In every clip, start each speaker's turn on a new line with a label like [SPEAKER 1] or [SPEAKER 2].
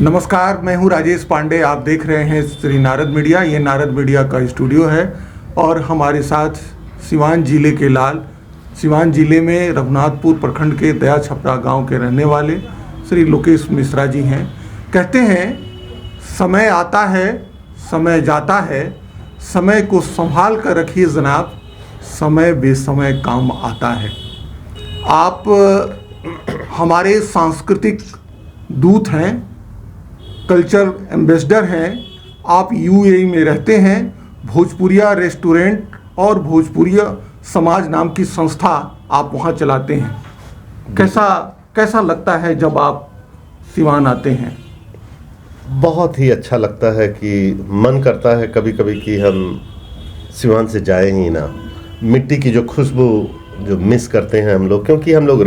[SPEAKER 1] नमस्कार, मैं हूं राजेश पांडे। आप देख रहे हैं श्री नारद मीडिया। ये नारद मीडिया का स्टूडियो है और हमारे साथ सिवान जिले के लाल, सिवान जिले में रघुनाथपुर प्रखंड के दया छपरा गांव के रहने वाले श्री लोकेश मिश्रा जी हैं। कहते हैं समय आता है, समय जाता है, समय को संभाल कर रखिए जनाब, समय बेसमय काम आता है। आप हमारे सांस्कृतिक दूत हैं, कल्चर एम्बेसडर हैं। आप यूएई में रहते हैं। भोजपुरिया रेस्टोरेंट और भोजपुरिया समाज नाम की संस्था आप वहाँ चलाते हैं। कैसा लगता है जब आप सिवान आते हैं?
[SPEAKER 2] बहुत ही अच्छा लगता है कि मन करता है कभी कभी कि हम सिवान से जाए ही ना। मिट्टी की जो खुशबू जो मिस करते हैं हम लोग, क्योंकि हम लोग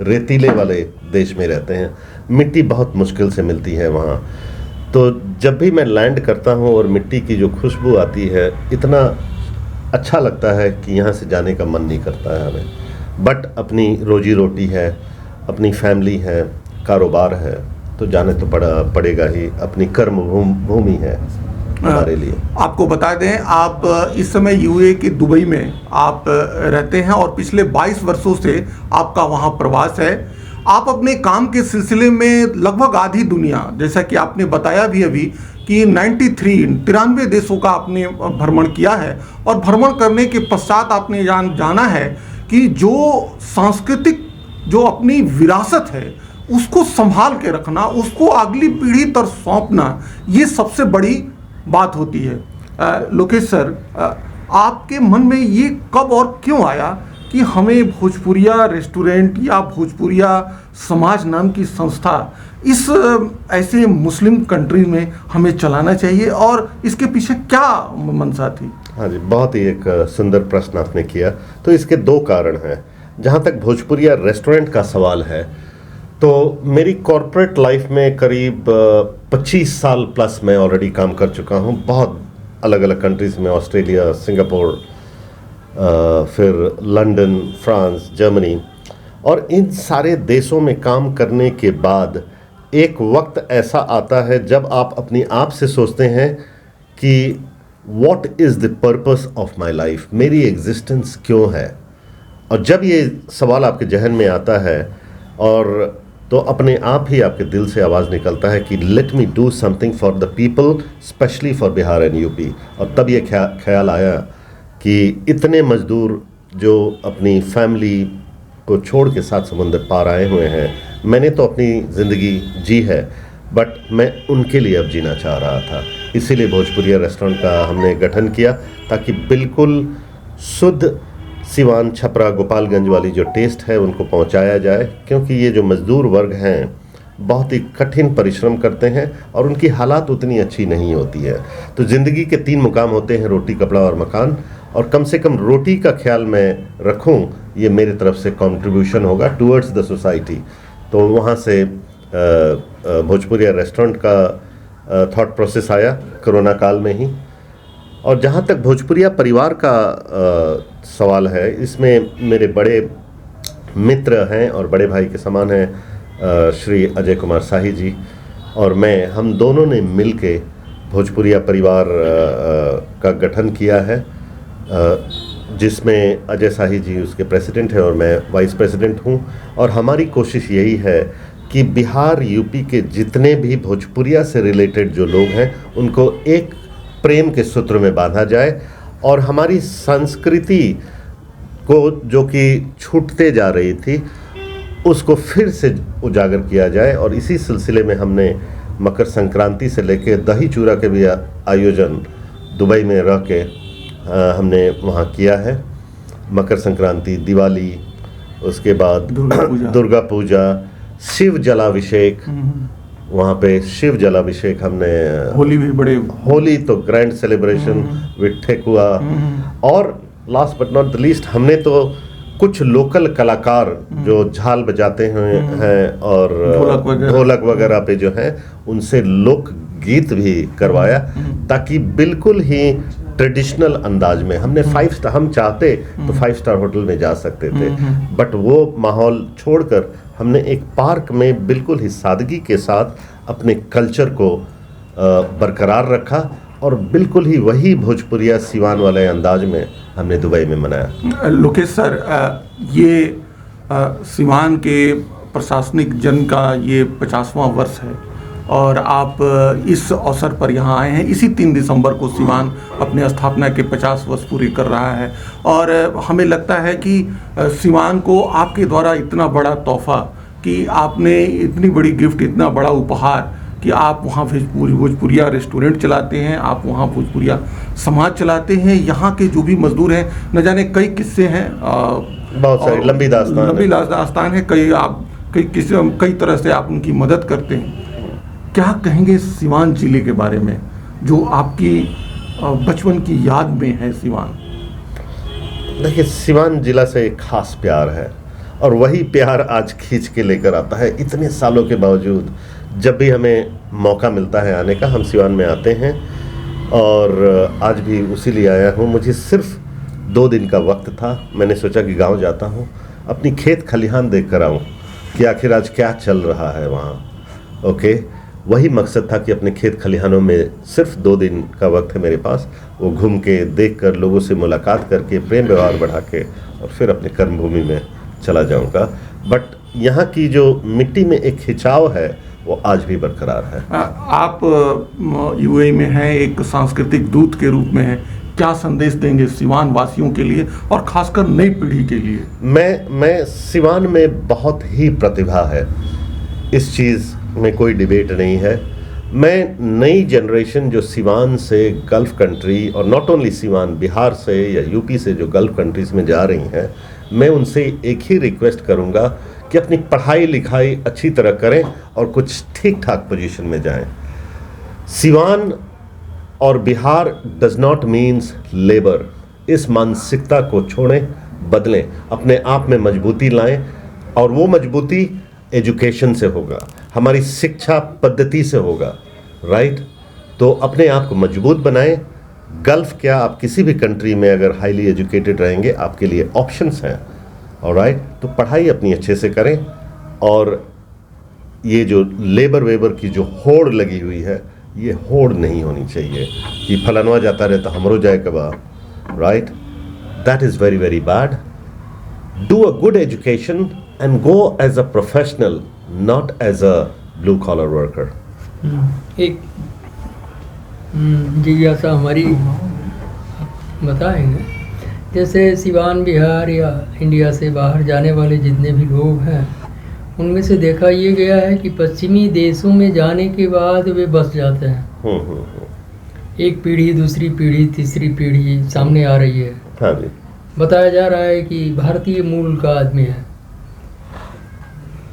[SPEAKER 2] रेतीले वाले देश में रहते हैं। मिट्टी बहुत मुश्किल से मिलती है वहाँ। तो जब भी मैं लैंड करता हूँ और मिट्टी की जो खुशबू आती है, इतना अच्छा लगता है कि यहाँ से जाने का मन नहीं करता है हमें। बट अपनी रोजी रोटी है, अपनी फैमिली है, कारोबार है, तो जाने तो पड़ेगा ही। अपनी कर्म भूमि है हमारे लिए।
[SPEAKER 1] आपको बता दें, आप इस समय यूए के दुबई में आप रहते हैं और पिछले 22 वर्षों से आपका वहाँ प्रवास है। आप अपने काम के सिलसिले में लगभग आधी दुनिया, जैसा कि आपने बताया भी अभी कि 93 देशों का आपने भ्रमण किया है और भ्रमण करने के पश्चात आपने जाना है कि जो सांस्कृतिक जो अपनी विरासत है उसको संभाल के रखना, उसको अगली पीढ़ी तक सौंपना, ये सबसे बड़ी बात होती है। लोकेश सर, आपके मन में ये कब और क्यों आया कि हमें भोजपुरिया रेस्टोरेंट या भोजपुरिया समाज नाम की संस्था इस ऐसे मुस्लिम कंट्री में हमें चलाना चाहिए, और इसके पीछे क्या मंशा थी?
[SPEAKER 2] हाँ जी, बहुत ही एक सुंदर प्रश्न आपने किया। तो इसके दो कारण हैं। जहाँ तक भोजपुरिया रेस्टोरेंट का सवाल है, तो मेरी कॉर्पोरेट लाइफ में करीब 25 साल प्लस मैं ऑलरेडी काम कर चुका हूँ। बहुत अलग अलग कंट्रीज़ में, ऑस्ट्रेलिया, सिंगापुर, फिर लंदन, फ्रांस, जर्मनी, और इन सारे देशों में काम करने के बाद एक वक्त ऐसा आता है जब आप अपनी आप से सोचते हैं कि what is the purpose of my life, मेरी एग्जिस्टेंस क्यों है। और जब ये सवाल आपके जहन में आता है, और तो अपने आप ही आपके दिल से आवाज़ निकलता है कि let me do something for the people, specially for Bihar and UP. और तब ये ख्याल आया कि इतने मज़दूर जो अपनी फैमिली को छोड़ के सात समुंदर पार आए हुए हैं, मैंने तो अपनी ज़िंदगी जी है, बट मैं उनके लिए अब जीना चाह रहा था। इसीलिए भोजपुरिया रेस्टोरेंट का हमने गठन किया, ताकि बिल्कुल शुद्ध सिवान, छपरा, गोपालगंज वाली जो टेस्ट है उनको पहुंचाया जाए। क्योंकि ये जो मज़दूर वर्ग हैं बहुत ही कठिन परिश्रम करते हैं और उनकी हालात उतनी अच्छी नहीं होती है। तो ज़िंदगी के 3 मुकाम होते हैं, रोटी, कपड़ा और मकान, और कम से कम रोटी का ख्याल मैं रखूं, ये मेरे तरफ से कंट्रीब्यूशन होगा टूवर्ड्स द सोसाइटी। तो वहाँ से भोजपुरिया रेस्टोरेंट का थॉट प्रोसेस आया कोरोना काल में ही। और जहाँ तक भोजपुरिया परिवार का सवाल है, इसमें मेरे बड़े मित्र हैं और बड़े भाई के समान हैं श्री अजय कुमार शाही जी और मैं। हम दोनों ने मिल के भोजपुरिया परिवार का गठन किया है, जिसमें अजय शाही जी उसके प्रेसिडेंट हैं और मैं वाइस प्रेसिडेंट हूँ। और हमारी कोशिश यही है कि बिहार, यूपी के जितने भी भोजपुरिया से रिलेटेड जो लोग हैं उनको एक प्रेम के सूत्र में बांधा जाए, और हमारी संस्कृति को जो कि छूटते जा रही थी उसको फिर से उजागर किया जाए। और इसी सिलसिले में हमने मकर संक्रांति से लेकर दही चूरा के भी आयोजन दुबई में रह के हमने वहाँ किया है। मकर संक्रांति, दिवाली, उसके बाद दुर्गा पूजा, शिव जलाभिषेक, वहाँ पे शिव जलाभिषेक हमने,
[SPEAKER 1] होली भी बड़े,
[SPEAKER 2] होली तो ग्रैंड सेलिब्रेशन विद ठेकुआ, और last but not the least हमने तो कुछ लोकल कलाकार जो झाल बजाते हैं और ढोलक वगैरह पे जो हैं उनसे लोक गीत भी करवाया, ताकि बिल्कुल ही ट्रेडिशनल अंदाज में हमने 5 स्टार, हम चाहते तो 5 स्टार होटल में जा सकते थे, बट वो माहौल छोड़कर हमने एक पार्क में बिल्कुल ही सादगी के साथ अपने कल्चर को बरकरार रखा और बिल्कुल ही वही भोजपुरिया सिवान वाले अंदाज में हमने दुबई में मनाया।
[SPEAKER 1] लोकेश सर, ये सिवान के प्रशासनिक जन्म का ये 50वां वर्ष है और आप इस अवसर पर यहाँ आए हैं। इसी 3 दिसंबर को सिवान अपने स्थापना के 50 वर्ष पूरे कर रहा है और हमें लगता है कि सिवान को आपके द्वारा इतना बड़ा तोहफा, कि आपने इतनी बड़ी गिफ्ट, इतना बड़ा उपहार कि आप वहाँ भोजपुरिया रेस्टोरेंट चलाते हैं, आप वहाँ भोजपुरिया समाज चलाते हैं। यहाँ के जो भी मजदूर हैं, न जाने कई किस्से हैं,
[SPEAKER 2] बहुत सारी लंबी
[SPEAKER 1] दास्तान है, कई तरह से आप उनकी मदद करते हैं। क्या कहेंगे सिवान जिले के बारे में, जो आपकी बचपन की याद में है सिवान?
[SPEAKER 2] देखिए, सिवान जिला से एक खास प्यार है और वही प्यार आज खींच के लेकर आता है। इतने सालों के बावजूद जब भी हमें मौका मिलता है आने का, हम सिवान में आते हैं और आज भी उसी लिए आया हूँ। मुझे सिर्फ 2 दिन का वक्त था। मैंने सोचा कि गांव जाता हूँ, अपनी खेत खलिहान देख कर आऊँ कि आखिर आज क्या चल रहा है वहाँ। ओके, वही मकसद था कि अपने खेत खलिहानों में सिर्फ 2 दिन का वक्त है मेरे पास, वो घूम के देख कर, लोगों से मुलाकात करके, प्रेम व्यवहार बढ़ा के और फिर अपने कर्मभूमि में चला जाऊंगा। बट यहाँ की जो मिट्टी में एक खिंचाव है वो आज भी बरकरार है।
[SPEAKER 1] आप यूएई में हैं, एक सांस्कृतिक दूत के रूप में हैं। क्या संदेश देंगे सिवान वासियों के लिए और खासकर नई पीढ़ी के लिए?
[SPEAKER 2] मैं सिवान में बहुत ही प्रतिभा है, इस चीज़ में कोई डिबेट नहीं है। मैं नई जनरेशन जो सिवान से गल्फ़ कंट्री, और नॉट ओनली सिवान, बिहार से या यूपी से जो गल्फ़ कंट्रीज़ में जा रही हैं, मैं उनसे एक ही रिक्वेस्ट करूंगा कि अपनी पढ़ाई लिखाई अच्छी तरह करें और कुछ ठीक ठाक पोजीशन में जाएं। सिवान और Bihar does not means labour. इस मानसिकता को छोड़ें, बदलें, अपने आप में मजबूती लाएं और वो मजबूती एजुकेशन से होगा, हमारी शिक्षा पद्धति से होगा, राइट? तो अपने आप को मजबूत बनाएं। गल्फ़ क्या, आप किसी भी कंट्री में अगर हाईली एजुकेटेड रहेंगे आपके लिए ऑप्शंस हैं, ऑलराइट? तो पढ़ाई अपनी अच्छे से करें और ये जो लेबर वेबर की जो होड़ लगी हुई है, ये होड़ नहीं होनी चाहिए कि फलानवा जाता रहे तो हमरो जाए कबा, right? That is very very bad. Do a good education and go as a professional, not as a blue collar worker.
[SPEAKER 3] एक जिज्ञासा हमारी बताएंगे, जैसे सिवान बिहार या इंडिया से बाहर जाने वाले जितने भी लोग हैं, उनमें से देखा ये गया है कि पश्चिमी देशों में जाने के बाद वे बस जाते हैं। एक पीढ़ी, दूसरी पीढ़ी, तीसरी पीढ़ी सामने आ रही है।
[SPEAKER 2] हाँ जी।
[SPEAKER 3] बताया जा रहा है कि भारतीय मूल का आदमी है,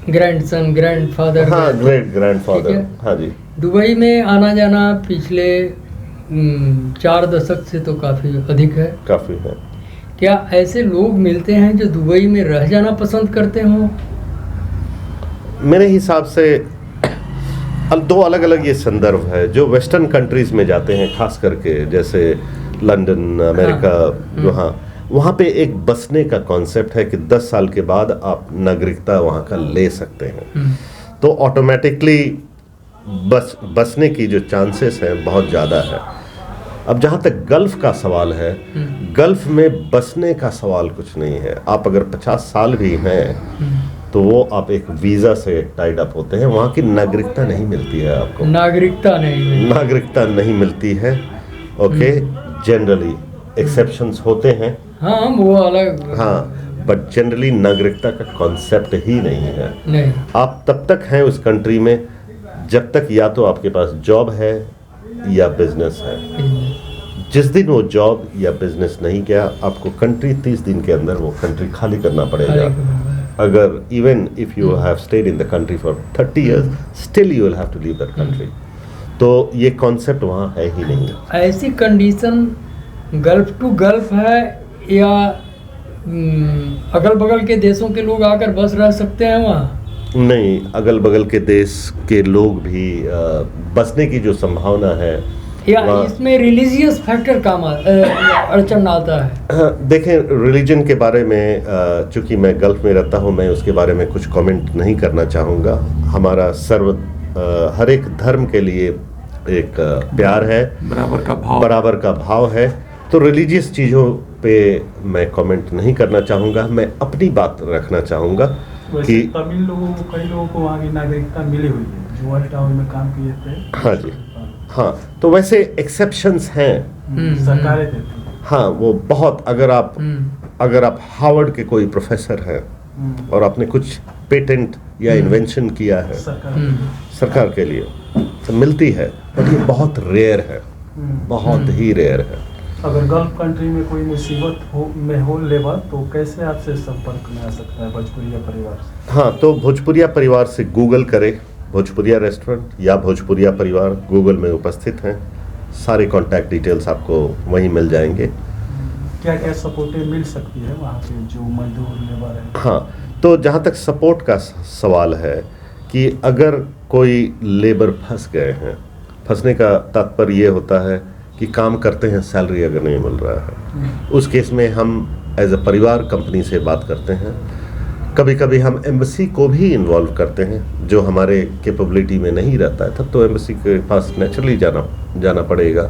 [SPEAKER 3] ग्रैंडसन, ग्रैंडफादर,
[SPEAKER 2] हाँ, ग्रेट ग्रैंडफादर, हाँ जी।
[SPEAKER 3] दुबई में आना जाना पिछले 4 दशक से तो काफ़ी अधिक है।
[SPEAKER 2] काफ़ी है।
[SPEAKER 3] क्या ऐसे लोग मिलते हैं जो दुबई में रह जाना पसंद करते हों?
[SPEAKER 2] मेरे हिसाब से 2 अलग अलग ये संदर्भ है। जो वेस्टर्न कंट्रीज़ में जाते हैं, खास करके जैसे लंदन, अमेरिका, वहाँ पे एक बसने का कॉन्सेप्ट है कि 10 साल के बाद आप नागरिकता वहाँ का ले सकते हैं। तो ऑटोमेटिकली बसने की जो चांसेस हैं बहुत ज़्यादा है। अब जहाँ तक गल्फ़ का सवाल है, गल्फ़ में बसने का सवाल कुछ नहीं है। आप अगर 50 साल भी हैं तो वो आप एक वीज़ा से टाइड अप होते हैं, वहाँ की नागरिकता नहीं मिलती है आपको। नागरिकता नहीं मिलती है। ओके, जनरली एक्सेप्शंस होते हैं,
[SPEAKER 3] हाँ, वो अलग,
[SPEAKER 2] हाँ, बट जनरली नागरिकता का कॉन्सेप्ट ही नहीं है। आप तब तक हैं उस कंट्री में जब तक या तो आपके पास जॉब है या बिजनेस है। जिस दिन वो जॉब या बिजनेस नहीं गया, आपको कंट्री 30 दिन के अंदर वो कंट्री खाली करना पड़ेगा। अगर even if you have stayed in the country for 30 years, still you will have to leave that country. तो ये कॉन्सेप्ट वहाँ है ही नहीं।
[SPEAKER 3] ऐसी कंडीशन गल्फ टू गल्फ है या अगल बगल के देशों के लोग आकर बस रह सकते हैं वहाँ?
[SPEAKER 2] नहीं, अगल बगल के देश के लोग भी बसने की जो संभावना है,
[SPEAKER 3] या इसमें रिलीजियस फैक्टर काम अड़चन आता है?
[SPEAKER 2] देखें, रिलीजन के बारे में चूंकि मैं गल्फ में रहता हूँ, मैं उसके बारे में कुछ कमेंट नहीं करना चाहूँगा। हमारा सर्व हर एक धर्म के लिए एक प्यार है, बराबर का भाव है। तो रिलीजियस चीज़ों पे मैं कमेंट नहीं करना चाहूँगा, मैं अपनी बात रखना चाहूँगा कि
[SPEAKER 4] तमिल लोगों को, कई लोगों को वहाँ की नागरिकता मिली हुई है जो वर्ल्ड टावर में काम किए थे।
[SPEAKER 2] हाँ जी, हाँ, तो वैसे एक्सेप्शंस हैं,
[SPEAKER 4] सरकारें देती हैं।
[SPEAKER 2] हाँ, वो बहुत, अगर आप हार्वर्ड के कोई प्रोफेसर हैं और आपने कुछ पेटेंट या इन्वेंशन किया है सरकार के लिए तो मिलती है, पर ये बहुत रेयर है, बहुत ही रेयर है।
[SPEAKER 4] अगर गल्फ कंट्री में कोई मुसीबत हो लेबर, तो कैसे आपसे संपर्क में आ सकता है भोजपुरिया परिवार से?
[SPEAKER 2] हाँ, तो भोजपुरिया परिवार से गूगल करें, भोजपुरिया रेस्टोरेंट या भोजपुरिया परिवार गूगल में उपस्थित हैं, सारे कॉन्टैक्ट डिटेल्स आपको वहीं मिल जाएंगे।
[SPEAKER 4] क्या क्या सपोर्टें मिल सकती है वहाँ पे जो मजदूर लेबर है?
[SPEAKER 2] हाँ, तो जहाँ तक सपोर्ट का सवाल है कि अगर कोई लेबर फंस गए हैं, फंसने का तात्पर्य ये होता है कि काम करते हैं, सैलरी अगर नहीं मिल रहा है, उस केस में हम एज अ परिवार कंपनी से बात करते हैं। कभी कभी हम एम्बेसी को भी इन्वॉल्व करते हैं, जो हमारे कैपेबिलिटी में नहीं रहता है तब तो एम्बेसी के पास नेचुरली जाना पड़ेगा।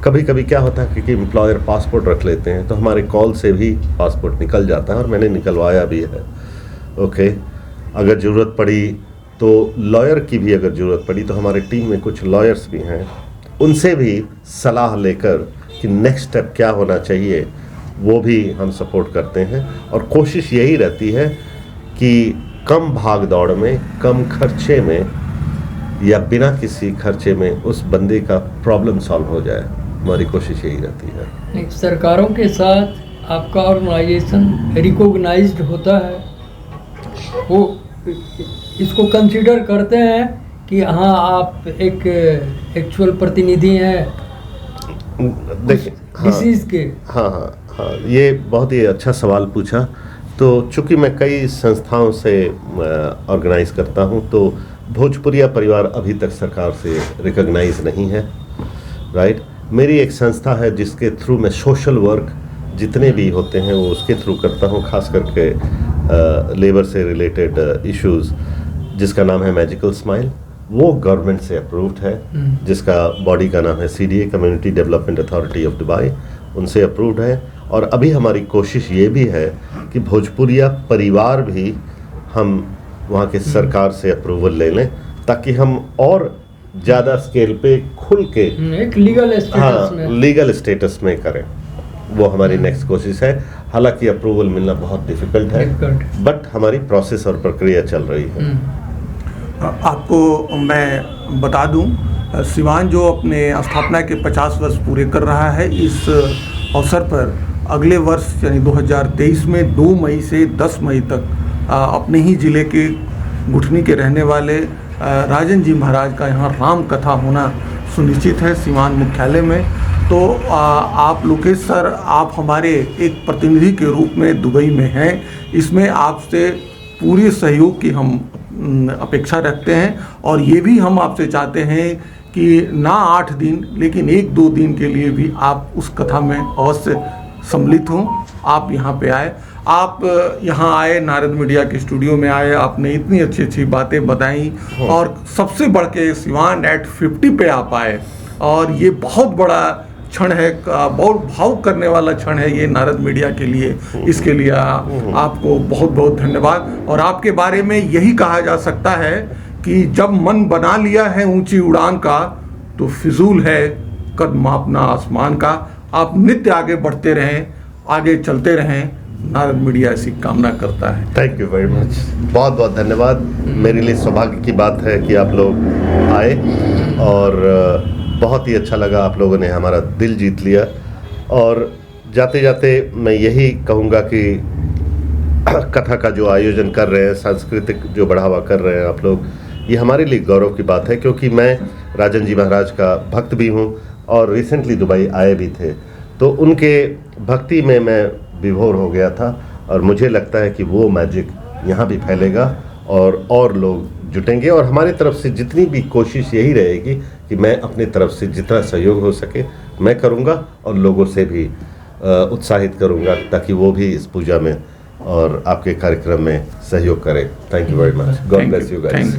[SPEAKER 2] कभी कभी क्या होता है कि एम्प्लॉयर पासपोर्ट रख लेते हैं, तो हमारे कॉल से भी पासपोर्ट निकल जाता है और मैंने निकलवाया भी है। ओके, अगर ज़रूरत पड़ी तो लॉयर की भी अगर ज़रूरत पड़ी तो हमारी टीम में कुछ लॉयर्स भी हैं, उनसे भी सलाह लेकर कि नेक्स्ट स्टेप क्या होना चाहिए वो भी हम सपोर्ट करते हैं। और कोशिश यही रहती है कि कम भाग दौड़ में, कम खर्चे में या बिना किसी खर्चे में उस बंदे का प्रॉब्लम सॉल्व हो जाए, हमारी कोशिश यही रहती है।
[SPEAKER 3] सरकारों के साथ आपका ऑर्गेनाइजेशन रिकॉग्नाइज्ड होता है, वो इसको कंसीडर करते हैं कि हाँ आप एक एक्चुअल प्रतिनिधि हैं
[SPEAKER 2] देखिए
[SPEAKER 3] डिसीज के?
[SPEAKER 2] हाँ, ये बहुत ही अच्छा सवाल पूछा। तो चूँकि मैं कई संस्थाओं से ऑर्गेनाइज करता हूँ, तो भोजपुरिया परिवार अभी तक सरकार से रिकॉग्नाइज नहीं है, राइट। मेरी एक संस्था है जिसके थ्रू मैं सोशल वर्क जितने भी होते हैं वो उसके थ्रू करता हूँ, खास करके लेबर से रिलेटेड इश्यूज़, जिसका नाम है मैजिकल स्माइल। वो गवर्नमेंट से अप्रूव्ड है, जिसका बॉडी का नाम है CDA, community development authority of Dubai, उनसे अप्रूव्ड है। और अभी हमारी कोशिश ये भी है कि भोजपुरिया परिवार भी हम वहाँ के सरकार से अप्रूवल ले लें, ताकि हम और ज़्यादा स्केल पे खुल के
[SPEAKER 3] एक लीगल स्टेटस
[SPEAKER 2] में करें। वो हमारी नेक्स्ट कोशिश है। हालांकि अप्रूवल मिलना बहुत डिफ़िकल्ट है, बट हमारी प्रोसेस और प्रक्रिया चल रही है।
[SPEAKER 1] आपको मैं बता दूं, सिवान जो अपने स्थापना के 50 वर्ष पूरे कर रहा है, इस अवसर पर अगले वर्ष यानी 2023 में 2 मई से 10 मई तक अपने ही ज़िले के गुठनी के रहने वाले राजन जी महाराज का यहाँ राम कथा होना सुनिश्चित है सिवान मुख्यालय में। तो आप लोकेश सर, आप हमारे एक प्रतिनिधि के रूप में दुबई में हैं, इसमें आपसे पूरे सहयोग की हम अपेक्षा रखते हैं। और ये भी हम आपसे चाहते हैं कि ना 8 दिन लेकिन 1-2 दिन के लिए भी आप उस कथा में अवश्य सम्मिलित हों, आप यहाँ पे आए। आप यहाँ आए, नारद मीडिया के स्टूडियो में आए, आपने इतनी अच्छी अच्छी बातें बताई और सबसे बढ़ के सिवान एट 50 पे आप आए, और ये बहुत बड़ा क्षण है, बहुत भावुक करने वाला क्षण है ये नारद मीडिया के लिए। इसके लिए आपको बहुत बहुत धन्यवाद। और आपके बारे में यही कहा जा सकता है कि जब मन बना लिया है ऊंची उड़ान का, तो फिजूल है कदम अपना आसमान का। आप नित्य आगे बढ़ते रहें, आगे चलते रहें, नारद मीडिया ऐसी कामना करता है।
[SPEAKER 2] थैंक यू वेरी मच, बहुत बहुत धन्यवाद। मेरे लिए सौभाग्य की बात है कि आप लोग आए, और बहुत ही अच्छा लगा, आप लोगों ने हमारा दिल जीत लिया। और जाते जाते मैं यही कहूँगा कि कथा का जो आयोजन कर रहे हैं, सांस्कृतिक जो बढ़ावा कर रहे हैं आप लोग, ये हमारे लिए गौरव की बात है, क्योंकि मैं राजन जी महाराज का भक्त भी हूँ और रिसेंटली दुबई आए भी थे, तो उनके भक्ति में मैं विभोर हो गया था। और मुझे लगता है कि वो मैजिक यहाँ भी फैलेगा और लोग जुटेंगे। और हमारी तरफ से जितनी भी कोशिश यही रहेगी कि मैं अपनी तरफ से जितना सहयोग हो सके मैं करूँगा, और लोगों से भी उत्साहित करूँगा ताकि वो भी इस पूजा में और आपके कार्यक्रम में सहयोग करें। Thank you very much. God bless you guys.